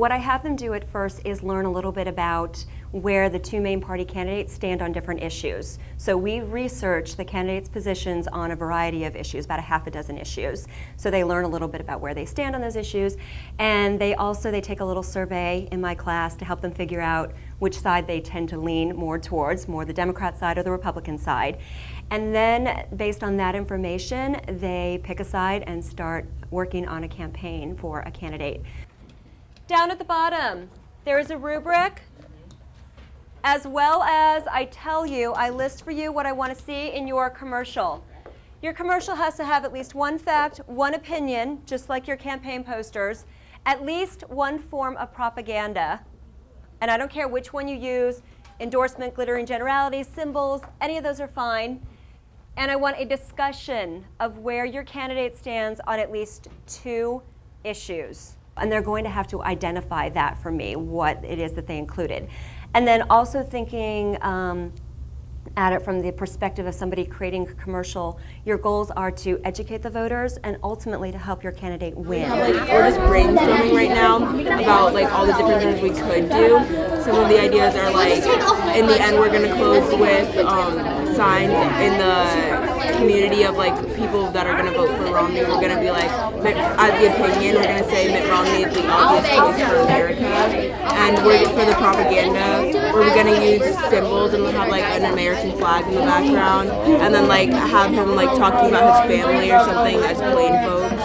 What I have them do at first is learn a little bit about where the two main party candidates stand on different issues. So we research the candidates' positions on a variety of issues, about a half a dozen issues. So they learn a little bit about where they stand on those issues, and they take a little survey in my class to help them figure out which side they tend to lean more towards, more the Democrat side or the Republican side. And then based on that information, they pick a side and start working on a campaign for a candidate. Down at the bottom, there is a rubric, as well as I list for you what I want to see in your commercial. Your commercial has to have at least one fact, one opinion, just like your campaign posters, at least one form of propaganda, and I don't care which one you use, endorsement, glittering generalities, symbols, any of those are fine. And I want a discussion of where your candidate stands on at least two issues. And they're going to have to identify that for me, what it is that they included. And then also thinking at it from the perspective of somebody creating a commercial, your goals are to educate the voters and ultimately to help your candidate win. We're just brainstorming right now about all the different things we could do. Some of the ideas are in the end we're going to close with signs in the community of people that are going to vote for Romney. We're going to be as the opinion, we're going to say Mitt Romney is the obvious choice for America. And for the propaganda, we're going to use symbols and we'll have an American flag in the background, and then have him talking about his family or something as plain folks.